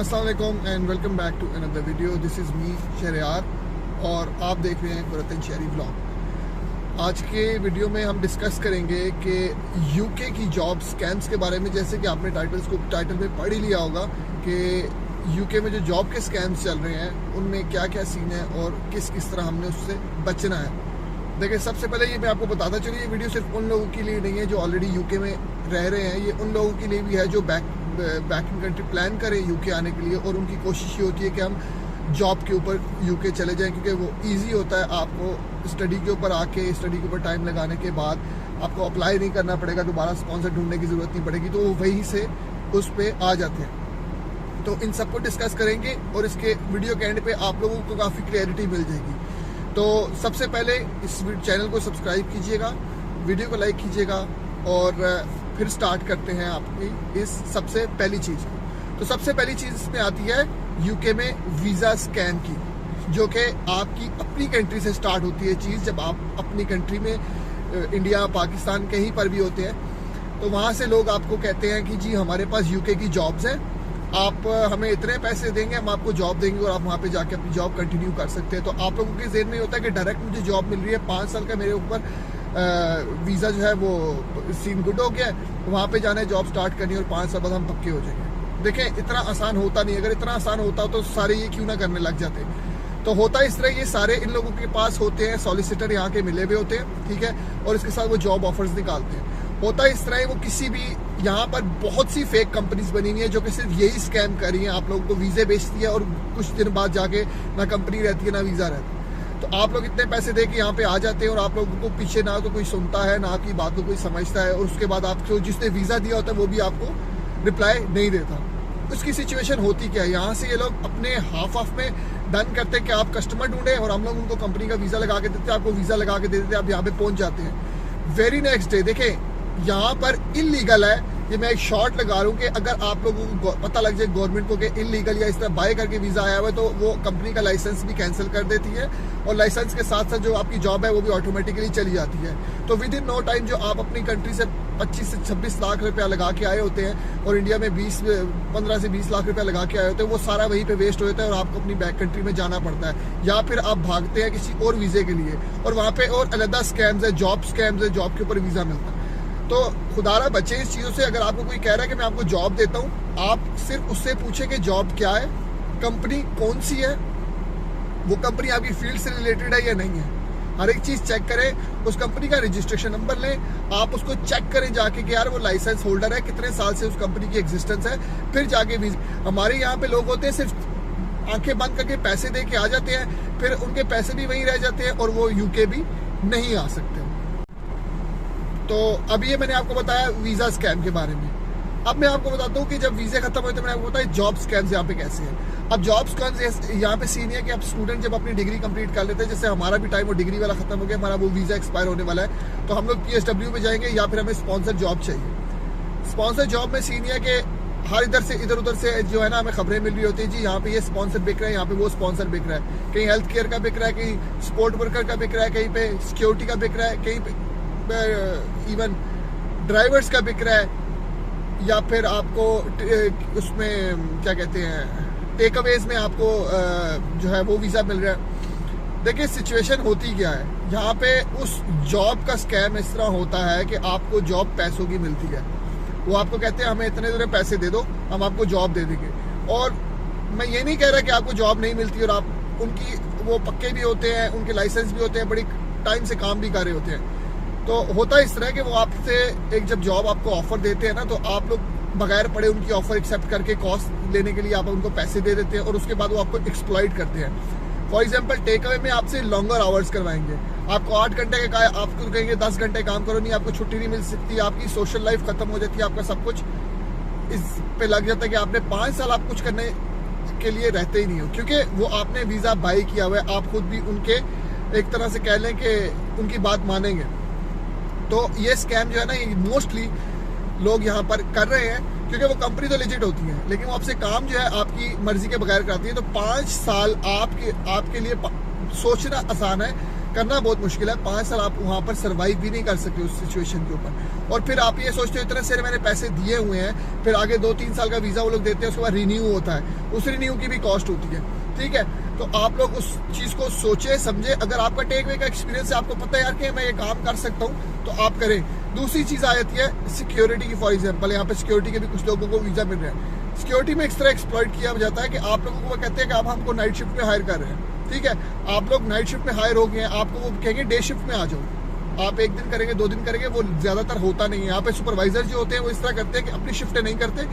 अस्सलाम वालेकुम and welcome back to another video. This is me Shahryar और आप देख रहे हैं कुरतन शहरी व्लॉग। आज के वीडियो में हम डिस्कस करेंगे कि यूके की जॉब स्कैम्स के बारे में। जैसे कि आपने टाइटल में पढ़ ही लिया होगा कि यूके में जो जॉब के स्कैम्स चल रहे हैं उनमें क्या क्या सीन है और किस किस तरह हमने उससे बचना है। देखिए, सबसे पहले ये मैं आपको बताता चलिए, ये वीडियो सिर्फ उन लोगों के लिए नहीं है जो ऑलरेडी यूके में रह रहे हैं, ये उन लोगों के लिए भी है जो बैक इन कंट्री प्लान करें यूके आने के लिए, और उनकी कोशिश ये होती है कि हम जॉब के ऊपर यूके चले जाएं, क्योंकि वो इजी होता है। आपको स्टडी के ऊपर आके स्टडी के ऊपर टाइम लगाने के बाद आपको अप्लाई नहीं करना पड़ेगा, दोबारा स्पॉन्सर ढूंढने की ज़रूरत नहीं पड़ेगी, तो वो वहीं से उस पर आ जाते हैं। तो इन सबको डिस्कस करेंगे और इसके वीडियो के एंड पे आप लोगों को काफ़ी क्लैरिटी मिल जाएगी। तो सबसे पहले इस चैनल को सब्सक्राइब कीजिएगा, वीडियो को लाइक कीजिएगा और फिर स्टार्ट करते हैं आपकी इस सबसे पहली चीज़। तो सबसे पहली चीज़ इसमें आती है यूके में वीज़ा स्कैम की, जो कि आपकी अपनी कंट्री से स्टार्ट होती है चीज़। जब आप अपनी कंट्री में इंडिया, पाकिस्तान कहीं पर भी होते हैं तो वहाँ से लोग आपको कहते हैं कि जी हमारे पास यूके की जॉब्स हैं, आप हमें इतने पैसे देंगे, हम आपको जॉब देंगे और आप वहाँ पे जाके अपनी जॉब कंटिन्यू कर सकते हैं। तो आप लोगों के ज़हन में होता है कि डायरेक्ट मुझे जॉब मिल रही है, 5 साल का मेरे ऊपर वीज़ा जो है वो सीन गुड हो गया है, वहाँ पे जाना है, जॉब स्टार्ट करनी है और 5 साल बाद हम पक्के हो जाएंगे। देखें, इतना आसान होता नहीं। अगर इतना आसान होता तो सारे ये क्यों ना करने लग जाते। तो होता इस तरह, ये सारे इन लोगों के पास होते हैं, सॉलिसिटर यहाँ के मिले हुए होते हैं, ठीक है, और इसके साथ वो जॉब ऑफर्स निकालते हैं। होता इस तरह है, वो किसी भी यहाँ पर बहुत सी फेक कंपनीज बनी हुई है जो कि सिर्फ यही स्कैम कर रही हैं, आप लोगों को वीज़े बेचती है और कुछ दिन बाद जाके ना कंपनी रहती है ना वीज़ा रहता है। तो आप लोग इतने पैसे दे के यहाँ पे आ जाते हैं और आप लोगों को पीछे ना तो कोई सुनता है, ना आपकी बात को कोई समझता है, और उसके बाद आपको जिसने वीज़ा दिया होता है वो भी आपको रिप्लाई नहीं देता। उसकी सिचुएशन होती क्या है, यहाँ से ये लोग अपने हाफ में डन करते हैं कि आप कस्टमर ढूंढे और हम लोग उनको कंपनी का वीज़ा लगा के देते हैं, आपको वीज़ा लगा के दे देते हैं, आप यहाँ पे पहुँच जाते हैं। वेरी नेक्स्ट डे देखें, यहाँ पर इलीगल है, ये मैं एक शॉर्ट लगा रहा हूँ कि अगर आप लोगों को पता लग जाए गवर्नमेंट को कि इलीगल या इस तरह बाय करके वीज़ा आया हुआ है, तो वो कंपनी का लाइसेंस भी कैंसिल कर देती है और लाइसेंस के साथ साथ जो आपकी जॉब है वो भी ऑटोमेटिकली चली जाती है। तो विद इन नो टाइम जो आप अपनी कंट्री से 25 से 26 लाख रुपया लगा के आए होते हैं और इंडिया में 15 से 20 लाख रुपया लगा के आए होते हैं, वो सारा वहीं पे वेस्ट हो जाता है और आपको अपनी बैक कंट्री में जाना पड़ता है, या फिर आप भागते हैं किसी और वीज़े के लिए और वहाँ पे और अलग स्कैम्स है, जॉब स्कैम्स है, जॉब के ऊपर वीज़ा मिलता है। तो खुदारा बचे इस चीज़ों से। अगर आपको कोई कह रहा है कि मैं आपको जॉब देता हूँ, आप सिर्फ उससे पूछे कि जॉब क्या है, कंपनी कौन सी है, वो कंपनी आपकी फील्ड से रिलेटेड है या नहीं है। हर एक चीज़ चेक करें, उस कंपनी का रजिस्ट्रेशन नंबर लें, आप उसको चेक करें जाके कि यार वो लाइसेंस होल्डर है, कितने साल से उस कंपनी की एग्जिस्टेंस है, फिर जाके हमारे यहाँ पे लोग होते हैं सिर्फ आंखें बंद करके पैसे दे के आ जाते हैं, फिर उनके पैसे भी वहीं रह जाते हैं और वो यूके भी नहीं आ सकते। तो अभी ये मैंने आपको बताया वीज़ा स्कैम के बारे में। अब मैं आपको बताता हूँ कि जब वीज़े खत्म हुए तो मैंने आपको बताया जॉब स्कैम्स यहाँ पे कैसे हैं। अब जॉब स्कैम्स यहाँ पे सीन है कि अब स्टूडेंट जब अपनी डिग्री कंप्लीट कर लेते हैं, जैसे हमारा भी टाइम वो डिग्री वाला खत्म हो गया, हमारा वो वीज़ा एक्सपायर होने वाला है, तो हम लोग PSW पे जाएंगे या फिर हमें स्पॉन्सर जॉब चाहिए। स्पॉन्सर जॉब में सीन है कि हर इधर उधर से जो है ना हमें खबरें मिल रही होती है, जी यहाँ पे ये स्पॉन्सर बिक रहा है, यहाँ पे वो स्पॉन्सर बिक रहा है, कहीं हेल्थ केयर का बिक रहा है, कहीं स्पोर्ट वर्कर का बिक रहा है, कहीं पे सिक्योरिटी का बिक रहा है, कहीं पे इवन ड्राइवर्स का बिक रहा है, या फिर आपको उसमें क्या कहते हैं टेक अवेज में आपको जो है वो वीज़ा मिल रहा है। देखिए, सिचुएशन होती क्या है यहाँ पे, उस जॉब का स्कैम इस तरह होता है कि आपको जॉब पैसों की मिलती है। वो आपको कहते हैं हमें इतने पैसे दे दो, हम आपको जॉब दे देंगे। और मैं ये नहीं कह रहा कि आपको जॉब नहीं मिलती, और आप उनकी वो पक्के भी होते हैं, उनके लाइसेंस भी होते हैं, बड़ी टाइम से काम भी कर रहे होते हैं। तो होता इस तरह कि वो आपसे एक जब जॉब आपको ऑफर देते हैं ना, तो आप लोग बगैर पढ़े उनकी ऑफर एक्सेप्ट करके कॉस्ट लेने के लिए आप उनको पैसे दे देते हैं और उसके बाद वो आपको एक्सप्लॉइट करते हैं। फॉर एग्जांपल, टेक अवे में आपसे लॉन्गर आवर्स करवाएंगे, आपको 8 घंटे का, आपको कहेंगे 10 घंटे काम करो, नहीं आपको छुट्टी नहीं मिल सकती, आपकी सोशल लाइफ खत्म हो जाती है, आपका सब कुछ इस पे लग जाता है कि आपने 5 साल आप कुछ करने के लिए रहते ही नहीं हो, क्योंकि वो आपने वीज़ा बाई किया हुआ है। आप खुद भी उनके एक तरह से कह लें कि उनकी बात मानेंगे। तो ये स्कैम जो है ना, ये मोस्टली लोग यहाँ पर कर रहे हैं, क्योंकि वो कंपनी तो लेजिट होती है, लेकिन वो आपसे काम जो है आपकी मर्जी के बगैर कराती है। तो 5 साल आपके लिए सोचना आसान है, करना बहुत मुश्किल है। 5 साल आप वहाँ पर सर्वाइव भी नहीं कर सकते उस सिचुएशन के ऊपर। और फिर आप ये सोचते हो इतने सारे मैंने पैसे दिए हुए हैं, फिर आगे 2-3 साल का वीज़ा वो लोग देते हैं, उसके बाद रिन्यू होता है, उस रिन्यू की भी कॉस्ट होती है। ठीक है, तो आप लोग उस चीज़ को सोचे समझे। अगर आपका टेक वे का एक्सपीरियंस है, आपको पता है यार कि मैं ये काम कर सकता हूँ, तो आप करें। दूसरी चीज़ आ जाती है सिक्योरिटी की। फॉर एग्जाम्पल यहाँ पे सिक्योरिटी के भी कुछ लोगों को वीज़ा मिल रहा है। सिक्योरिटी में इस तरह एक्सप्लॉइट किया जाता है कि आप लोगों को वो कहते हैं कि आप हमको नाइट शिफ्ट में हायर कर रहे हैं। ठीक है, आप लोग नाइट शिफ्ट में हायर हो गए हैं, आपको वो कहेंगे डे शिफ्ट में आ जाओ। आप 1 दिन करेंगे, 2 दिन करेंगे, वो ज़्यादातर होता नहीं है। यहाँ पे सुपरवाइजर जो होते हैं वो इस तरह करते हैं कि अपनी शिफ्टें नहीं करते,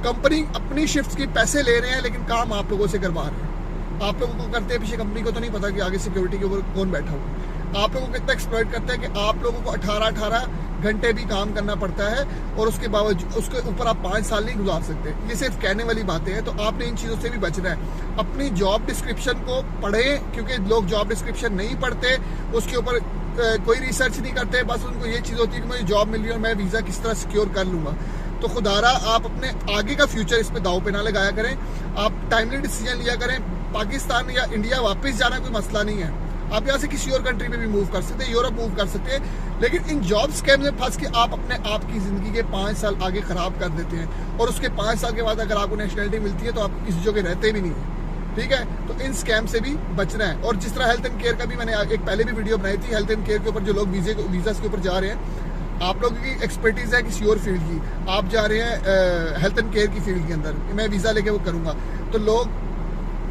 कंपनी अपनी शिफ्ट के पैसे ले रहे हैं लेकिन काम आप लोगों से करवा रहे हैं। आप लोगों को करते हैं पीछे, कंपनी को तो नहीं पता कि आगे सिक्योरिटी के ऊपर कौन बैठा हुआ। आप लोगों को इतना एक्सप्लॉइट करते हैं कि आप लोगों को 18 घंटे भी काम करना पड़ता है और उसके बावजूद उसके ऊपर आप 5 साल नहीं गुजार सकते। ये सिर्फ कहने वाली बातें हैं, तो आपने इन चीज़ों से भी बचना है। अपनी जॉब डिस्क्रिप्शन को पढ़ें, क्योंकि लोग जॉब डिस्क्रिप्शन नहीं पढ़ते, उसके ऊपर कोई रिसर्च नहीं करते। बस उनको ये चीज़ होती है कि मुझे जॉब मिल रही है और मैं वीज़ा किस तरह सिक्योर कर लूँगा। तो खुदारा आप अपने आगे का फ्यूचर इस पे दाव पे ना लगाया करें। आप टाइमली डिसीजन लिया करें। पाकिस्तान या इंडिया वापस जाना कोई मसला नहीं है, आप यहाँ से किसी और कंट्री में भी मूव कर सकते हैं, यूरोप मूव कर सकते हैं। लेकिन इन जॉब स्कैम में फंस के आप अपने आप की ज़िंदगी के 5 साल आगे ख़राब कर देते हैं, और उसके 5 साल के बाद अगर आपको नेशनलिटी मिलती है तो आप इस जगह रहते भी नहीं है। ठीक है, तो इन स्कैम से भी बचना है। और जिस तरह हेल्थ एंड केयर का भी मैंने एक पहले भी वीडियो बनाई थी, हेल्थ एंड केयर के ऊपर जो लोग वीज़ा के ऊपर जा रहे हैं, आप लोगों की एक्सपर्टीज़ है किसी और फील्ड की, आप जा रहे हैं हेल्थ एंड केयर की फील्ड के अंदर, मैं वीज़ा लेके वो करूँगा, तो लोग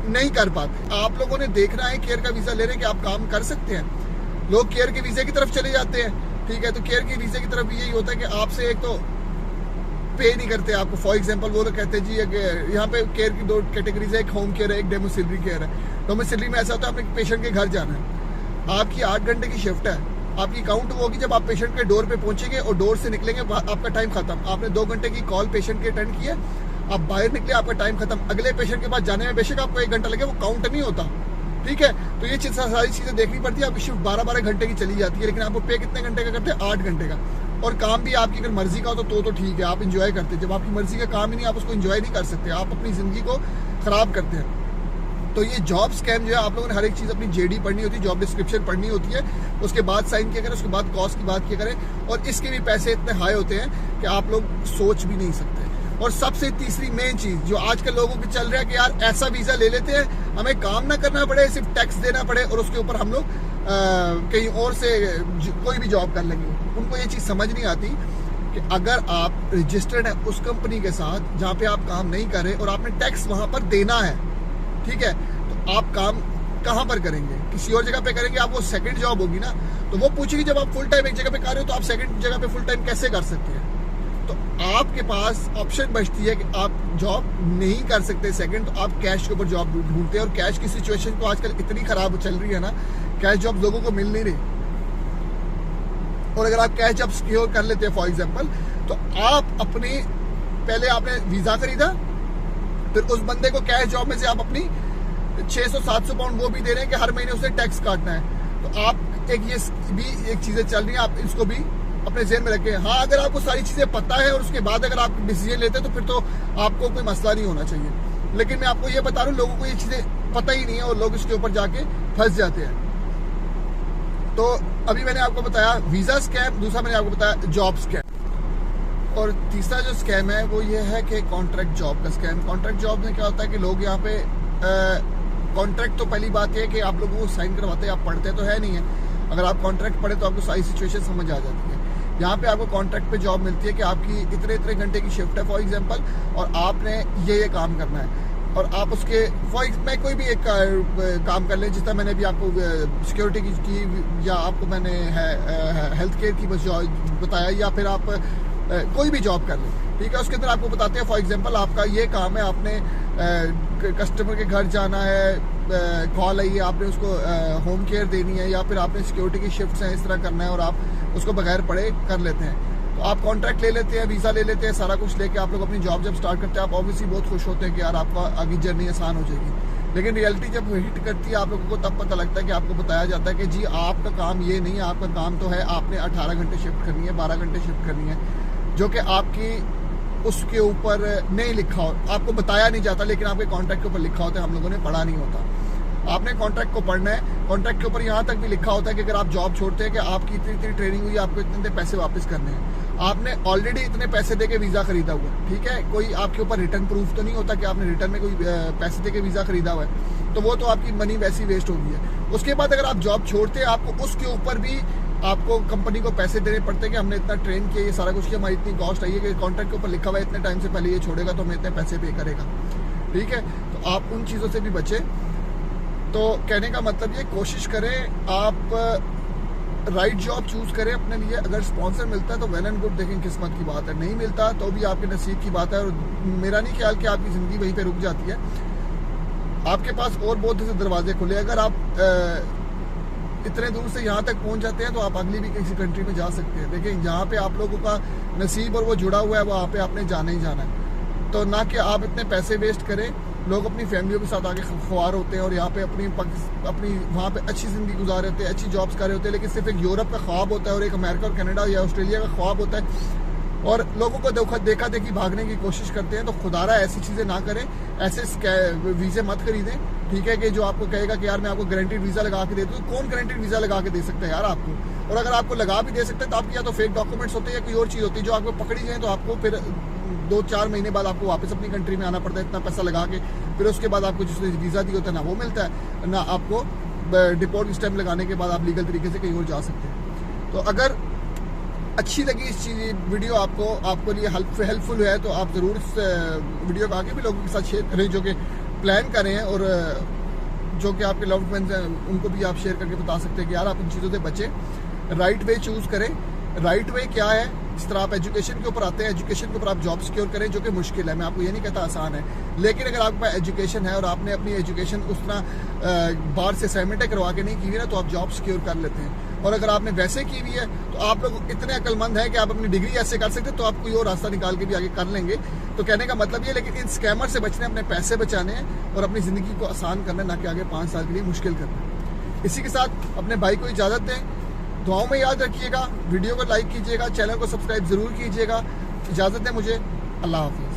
नहीं कर पाते। आप लोगों ने देखना है केयर का वीज़ा ले रहे हैं कि आप काम कर सकते हैं। लोग केयर के वीज़े की तरफ चले जाते हैं। ठीक है, तो केयर के वीज़े की तरफ भी यही होता है कि आपसे एक तो पे नहीं करते आपको। फॉर एग्जांपल वो लोग कहते हैं जी यहाँ पे केयर की 2 कैटेगरीज है, एक होम केयर है, एक डोमिसिलरी केयर है। डोमिसिलरी में ऐसा होता है आपने पेशेंट के घर जाना है, आपकी 8 घंटे की शिफ्ट है, आपकी काउंट होगी जब आप पेशेंट के डोर पे पहुंचेंगे और डोर से निकलेंगे आपका टाइम खत्म। आपने 2 घंटे की कॉल पेशेंट की अटेंड की है, आप बाहर निकले, आपका टाइम खत्म। अगले पेशेंट के पास जाने में बेशक आपको 1 घंटा लगे, वो काउंट नहीं होता। ठीक है, तो ये सारी चीज़ें देखनी पड़ती है। आपकी शिफ्ट 12-12 घंटे की चली जाती है, लेकिन आपको पे कितने घंटे का करते हैं? 8 घंटे का। और काम भी आपकी अगर मर्जी का हो तो ठीक है, आप इंजॉय करते हैं। जब आपकी मर्जी का काम ही नहीं, आप उसको इंजॉय नहीं कर सकते, आप अपनी ज़िंदगी को ख़राब करते हैं। तो ये जॉब स्कैम जो है, आप लोगों ने हर एक चीज़ अपनी जेडी पढ़नी होती है, जॉब डिस्क्रिप्शन पढ़नी होती है, उसके बाद साइन किया करें, उसके बाद कॉस्ट की बात किया करें। और इसके भी पैसे इतने हाई होते हैं कि आप लोग सोच भी नहीं सकते। और सबसे तीसरी मेन चीज़ जो आजकल लोगों की चल रहा है कि यार ऐसा वीज़ा ले लेते हैं, हमें काम ना करना पड़े, सिर्फ टैक्स देना पड़े और उसके ऊपर हम लोग कहीं और से कोई भी जॉब कर लेंगे। उनको ये चीज़ समझ नहीं आती कि अगर आप रजिस्टर्ड हैं उस कंपनी के साथ जहाँ पे आप काम नहीं कर रहे और आपने टैक्स वहाँ पर देना है, ठीक है, तो आप काम कहाँ पर करेंगे? किसी और जगह पे करेंगे। आप वो सेकंड जॉब होगी ना, तो वो पूछेगी जब आप फुल टाइम एक जगह पे कर रहे हो तो आप सेकंड जगह पे फुल टाइम कैसे कर सकते हैं? तो आपके पास ऑप्शन बचती है कि आप जॉब नहीं कर सकते सेकंड, तो आप कैश के ऊपर जॉब ढूंढते हैं। और कैश की सिचुएशन तो आजकल इतनी खराब चल रही है ना, कैश जॉब लोगों को मिल नहीं रही। और अगर आप कैश जॉब सिक्योर कर लेते हैं फॉर एग्जांपल, तो आप अपनी पहले आपने वीज़ा खरीदा, फिर उस बंदे को कैश जॉब में से आप अपनी 600-700 पाउंड वो भी दे रहे हैं कि हर महीने उसे टैक्स काटना है। तो आप ये भी एक चीज़ें चल रही हैं, आप इसको भी अपने ज़हन में रखें। हाँ, अगर आपको सारी चीज़ें पता है और उसके बाद अगर आप डिसीजन लेते हैं तो फिर तो आपको कोई मसला नहीं होना चाहिए। लेकिन मैं आपको ये बता रहा हूँ, लोगों को ये चीज़ें पता ही नहीं है और लोग इसके ऊपर जाके फंस जाते हैं। तो अभी मैंने आपको बताया वीज़ा स्कैम, दूसरा मैंने आपको बताया जॉब स्कैम, और तीसरा जो स्कैम है वो ये है कि कॉन्ट्रैक्ट जॉब का स्कैम। कॉन्ट्रैक्ट जॉब में क्या होता है कि लोग यहाँ पे कॉन्ट्रैक्ट, तो पहली बात यह है कि आप लोगों को साइन करवाते हैं, आप पढ़ते तो है नहीं है। अगर आप कॉन्ट्रैक्ट पढ़े तो आपको सारी सिचुएशन समझ आ जाती है। यहाँ पे आपको कॉन्ट्रैक्ट पे जॉब मिलती है कि आपकी इतने इतने घंटे की शिफ्ट है फॉर एग्जांपल, और आपने ये काम करना है। और आप उसके मैं कोई भी एक काम कर लें, जिस तरह मैंने अभी आपको सिक्योरिटी की या आपको मैंने हेल्थ केयर की बताया, या फिर आप कोई भी जॉब कर लें, ठीक है। उसके अंदर आपको बताते हैं फॉर एग्जांपल आपका ये काम है, आपने कस्टमर के घर जाना है, कॉल आई है, आपने उसको होम केयर देनी है, या फिर आपने सिक्योरिटी की शिफ्ट्स हैं, इस तरह करना है, और आप उसको बगैर पढ़े कर लेते हैं। तो आप कॉन्ट्रैक्ट ले लेते हैं, वीज़ा ले लेते हैं, सारा कुछ लेके आप लोग अपनी जॉब जब स्टार्ट करते हैं, आप ऑब्वियसली बहुत खुश होते हैं कि यार आपका आगे जर्नी आसान हो जाएगी। लेकिन रियलिटी जब हिट करती है आप लोगों को, तब पता लगता है कि आपको बताया जाता है कि जी आपका काम ये नहीं है, आपका काम तो है आपने 18 घंटे शिफ्ट करनी है, 12 घंटे शिफ्ट करनी है, जो कि आपकी उसके ऊपर नहीं लिखा हो, आपको बताया नहीं जाता, लेकिन आपके कॉन्ट्रैक्ट के ऊपर लिखा होता है, हम लोगों ने पढ़ा नहीं होता। आपने कॉन्ट्रैक्ट को पढ़ना है। कॉन्ट्रैक्ट के ऊपर यहाँ तक भी लिखा होता है कि अगर आप जॉब छोड़ते हैं कि आपकी इतनी इतनी ट्रेनिंग हुई, आपको इतने पैसे वापस करने हैं। आपने ऑलरेडी इतने पैसे दे के वीज़ा खरीदा हुआ है, ठीक है, कोई आपके ऊपर रिटर्न प्रूफ तो नहीं होता कि आपने रिटर्न में कोई पैसे दे के वीज़ा खरीदा हुआ है, तो वो तो आपकी मनी वैसी वेस्ट होगी है। उसके बाद अगर आप जॉब छोड़ते हैं, आपको उसके ऊपर भी आपको कंपनी को पैसे देने पड़ते हैं कि हमने इतना ट्रेन किया, ये सारा कुछ किया, हमारी इतनी कॉस्ट आई है कि कॉन्ट्रैक्ट के ऊपर लिखा हुआ है इतने टाइम से पहले ये छोड़ेगा तो हमें इतने पैसे पे करेगा, ठीक है। तो आप उन चीज़ों से भी बचें। तो कहने का मतलब ये, कोशिश करें आप राइट जॉब चूज करें अपने लिए। अगर स्पॉन्सर मिलता है तो वेल एंड गुड, देखें किस्मत की बात है, नहीं मिलता तो भी आपके नसीब की बात है। और मेरा नहीं ख्याल कि आपकी ज़िंदगी वहीं पे रुक जाती है, आपके पास और बहुत से दरवाजे खुले। अगर आप इतने दूर से यहाँ तक पहुँच जाते हैं तो आप अगली भी किसी कंट्री में जा सकते हैं। देखें जहाँ पे आप लोगों का नसीब और वो जुड़ा हुआ है, वहाँ पे आपने जाना ही जाना है। तो ना कि आप इतने पैसे वेस्ट करें। लोग अपनी फैमिलियों के साथ आगे ख्वार होते हैं और यहाँ पे अपनी वहाँ पे अच्छी ज़िंदगी गुजार रहे होते हैं, अच्छी जॉब्स कर रहे होते हैं, लेकिन सिर्फ एक यूरोप का ख्वाब होता है और एक अमेरिका और कनाडा या ऑस्ट्रेलिया का ख्वाब होता है, और लोगों को देखा देखी भागने की कोशिश करते हैं। तो खुदारा ऐसी चीज़ें ना करें, ऐसे वीज़े मत खरीदें, ठीक है, कि जो आपको कहेगा कि यार मैं आपको गारंटीड वीज़ा लगा के दे दूँ। कौन गारंटीड वीज़ा लगा के दे सकता है यार आपको? और अगर आपको लगा भी दे सकते हैं तो आपकी या तो फेक डॉक्यूमेंट्स होते हैं या कोई और चीज़ होती है जो आपको पकड़ी जाए तो आपको फिर 2-4 महीने बाद आपको वापस अपनी कंट्री में आना पड़ता है, इतना पैसा लगा के। फिर उसके बाद आपको जिसने वीज़ा दिया होता है ना वो मिलता है, ना आपको डिपोर्ट स्टैम्प लगाने के बाद आप लीगल तरीके से कहीं और जा सकते हैं। तो अगर अच्छी लगी इस चीज़ वीडियो आपको लिए हेल्पफुल है तो आप ज़रूर इस वीडियो को आगे भी लोगों के साथ शेयर करें जो कि प्लान करें, और जो कि आपके लव्ड वंस हैं उनको भी आप शेयर करके बता सकते हैं कि यार आप इन चीज़ों से बचें, राइट वे चूज़ करें। राइट वे क्या है? इस तरह आप एजुकेशन के ऊपर आते हैं, एजुकेशन के ऊपर आप जॉब सिक्योर करें, जो कि मुश्किल है, मैं आपको ये नहीं कहता आसान है, लेकिन अगर आपके पास एजुकेशन है और आपने अपनी एजुकेशन उस तरह बाहर से असाइनमेंट करवा के नहीं की हुई ना, तो आप जॉब सिक्योर कर लेते हैं। और अगर आपने वैसे की हुई है तो आप लोग इतने अक्लमंद हैं कि आप अपनी डिग्री ऐसे कर सकते हैं, तो आप कोई और रास्ता निकाल के भी आगे कर लेंगे। तो कहने का मतलब ये, लेकिन इन स्कैमर से बचने, अपने पैसे बचाने हैं और अपनी ज़िंदगी को आसान करना है, ना कि आगे 5 साल के लिए मुश्किल करना है। इसी के साथ अपने भाई को इजाज़त दें, दुआओं में याद रखिएगा, वीडियो को लाइक कीजिएगा, चैनल को सब्सक्राइब ज़रूर कीजिएगा। इजाज़त दें मुझे, अल्लाह हाफ़िज़।